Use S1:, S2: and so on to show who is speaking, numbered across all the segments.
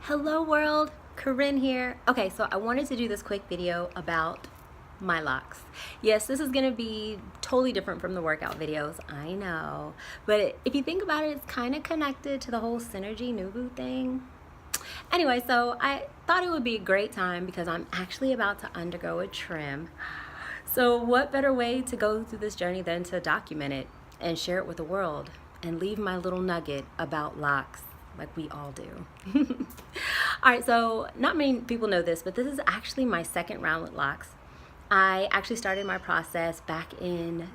S1: Hello world, Corinne here. Okay, so I wanted to do this quick video about my locks. Yes, this is gonna be totally different from the workout videos, I know. But if you think about it, it's kind of connected to the whole Synergy Nubu thing. Anyway, so I thought it would be a great time because I'm actually about to undergo a trim. So what better way to go through this journey than to document it and share it with the world and leave my little nugget about locks like we all do. All right, so not many people know this, but this is actually my second round with locks. I actually started my process back in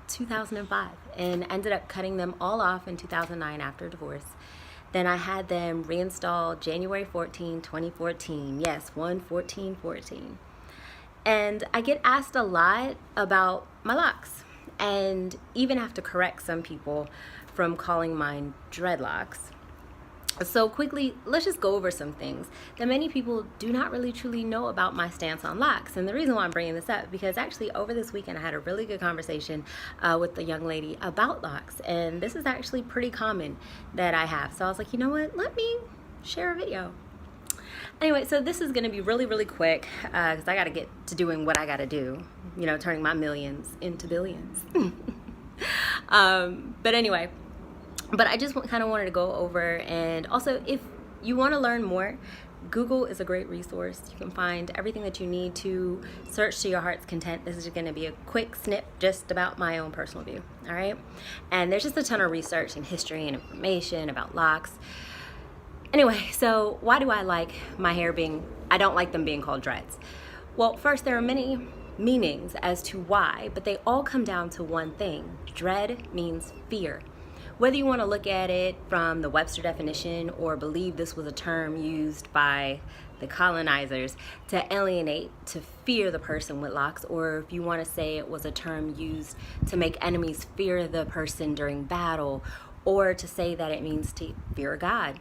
S1: 2005 and ended up cutting them all off in 2009 after divorce. Then I had them reinstalled January 14, 2014. Yes, 1/14/14. And I get asked a lot about my locks and even have to correct some people from calling mine dreadlocks. So quickly, let's just go over some things that many people do not really truly know about my stance on locks. And the reason why I'm bringing this up, because actually over this weekend I had a really good conversation with the young lady about locks. And this is actually pretty common that I have. So I was like, you know what, let me share a video. Anyway, so this is going to be really, really quick because I got to get to doing what I got to do, you know, turning my millions into billions. But anyway. But I just kind of wanted to go over, and also if you want to learn more, Google is a great resource. You can find everything that you need to search to your heart's content. This is going to be a quick snip just about my own personal view, all right? And there's just a ton of research and history and information about locks. Anyway, so why do I like my hair I don't like them being called dreads? Well, first, there are many meanings as to why, but they all come down to one thing. Dread means fear. Whether you want to look at it from the Webster definition or believe this was a term used by the colonizers to alienate, to fear the person with locks, or if you want to say it was a term used to make enemies fear the person during battle, or to say that it means to fear God.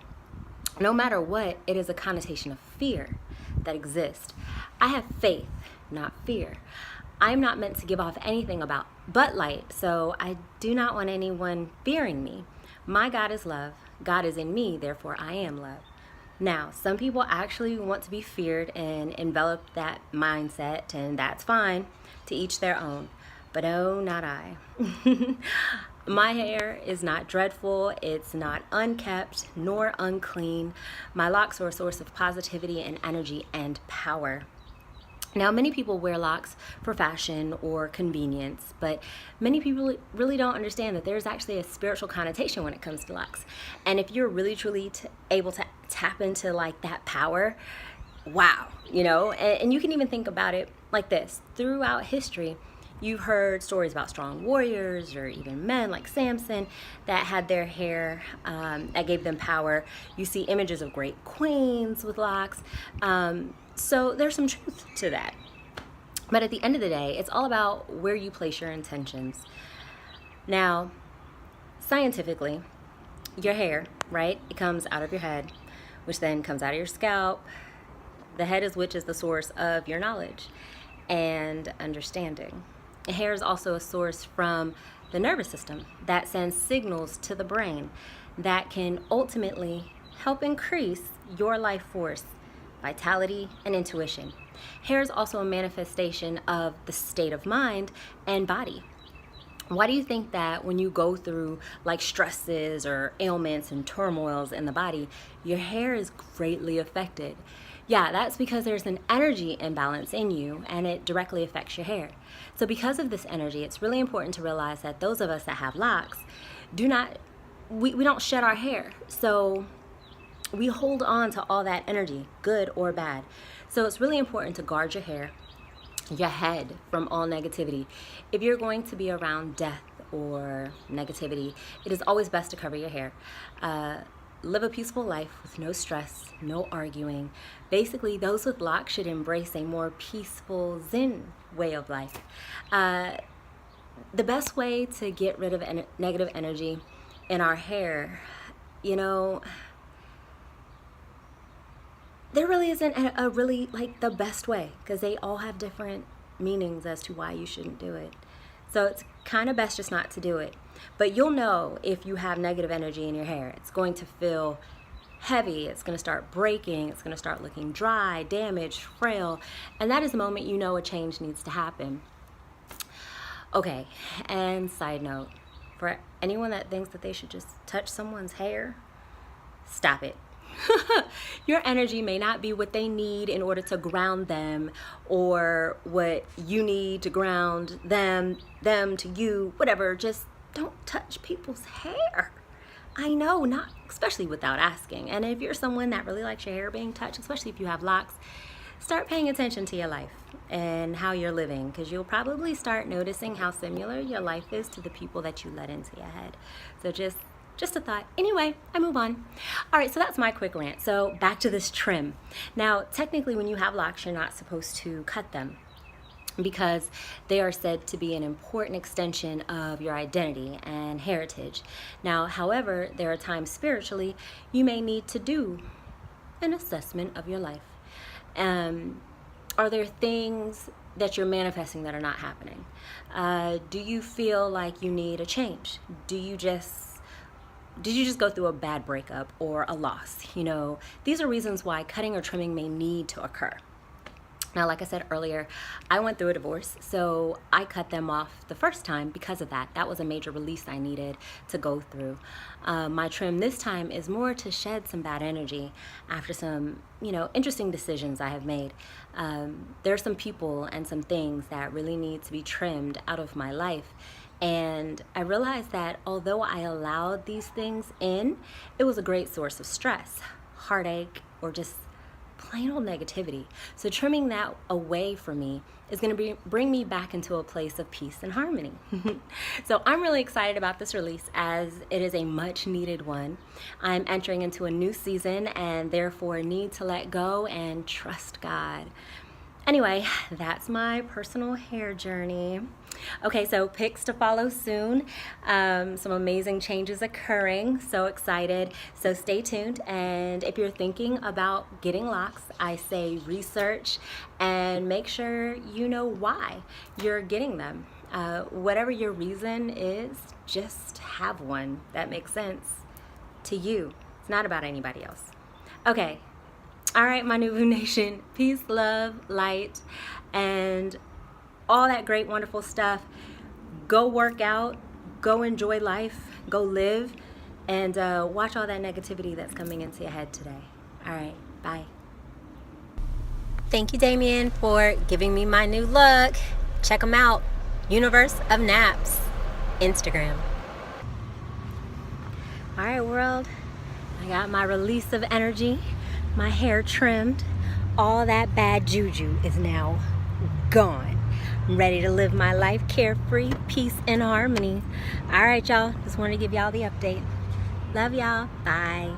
S1: No matter what, it is a connotation of fear that exists. I have faith, not fear. I'm not meant to give off anything but light, so I do not want anyone fearing me. My God is love. God is in me, therefore I am love. Now, some people actually want to be feared and envelop that mindset, and that's fine, to each their own. But oh, not I. My hair is not dreadful, it's not unkept, nor unclean. My locks are a source of positivity and energy and power. Now, many people wear locks for fashion or convenience, but many people really don't understand that there's actually a spiritual connotation when it comes to locks. And if you're really truly able to tap into like that power, wow, you know, and you can even think about it like this. Throughout history, you've heard stories about strong warriors or even men like Samson that had their hair that gave them power. You see images of great queens with locks. So there's some truth to that. But at the end of the day, it's all about where you place your intentions. Now, scientifically, your hair, right, it comes out of your head, which then comes out of your scalp. The head is which is the source of your knowledge and understanding. Hair is also a source from the nervous system that sends signals to the brain that can ultimately help increase your life force, vitality, and intuition. Hair is also a manifestation of the state of mind and body. Why do you think that when you go through like stresses or ailments and turmoils in the body, your hair is greatly affected? Yeah, that's because there's an energy imbalance in you and it directly affects your hair. So because of this energy, it's really important to realize that those of us that have locks we don't shed our hair. So we hold on to all that energy, good or bad. So it's really important to guard your hair, your head from all negativity. If you're going to be around death or negativity, it is always best to cover your hair. Live a peaceful life with no stress, no arguing. Basically, those with locks should embrace a more peaceful Zen way of life. The best way to get rid of negative energy in our hair, you know, there really isn't a really like the best way because they all have different meanings as to why you shouldn't do it. So it's kind of best just not to do it. But you'll know if you have negative energy in your hair. It's going to feel heavy, it's going to start breaking, it's going to start looking dry, damaged, frail, and that is the moment you know a change needs to happen. Okay, and side note, for anyone that thinks that they should just touch someone's hair, stop it. Your energy may not be what they need in order to ground them, or what you need to ground them to you, whatever. Just don't touch people's hair. I know, not especially without asking. And if you're someone that really likes your hair being touched, especially if you have locks, start paying attention to your life and how you're living, because you'll probably start noticing how similar your life is to the people that you let into your head. So just a thought. Anyway, I move on. All right, so that's my quick rant. So back to this trim. Now, technically, when you have locks, you're not supposed to cut them, because they are said to be an important extension of your identity and heritage. Now, however, there are times spiritually you may need to do an assessment of your life. Are there things that you're manifesting that are not happening? Do you feel like you need a change? Did you just go through a bad breakup or a loss? You know, these are reasons why cutting or trimming may need to occur. Now, like I said earlier, I went through a divorce, so I cut them off the first time because of that. That was a major release I needed to go through. My trim this time is more to shed some bad energy after some, interesting decisions I have made. There are some people and some things that really need to be trimmed out of my life. And I realized that although I allowed these things in, it was a great source of stress, heartache, or just plain old negativity. So trimming that away from me is going to bring me back into a place of peace and harmony. So I'm really excited about this release, as it is a much needed one. I'm entering into a new season and therefore need to let go and trust God. Anyway, that's my personal hair journey. Okay, so pics to follow soon. Some amazing changes occurring. So excited. So stay tuned. And if you're thinking about getting locks, I say research and make sure you know why you're getting them. Whatever your reason is, just have one that makes sense to you. It's not about anybody else. Okay. All right, my Nuvu Nation. Peace, love, light, and all that great, wonderful stuff. Go work out, go enjoy life, go live, and watch all that negativity that's coming into your head today. All right, bye. Thank you, Damien, for giving me my new look. Check them out. Universe of Naps, Instagram. All right, world. I got my release of energy, my hair trimmed. All that bad juju is now gone. I'm ready to live my life carefree, peace, and harmony. All right, y'all. Just wanted to give y'all the update. Love y'all. Bye.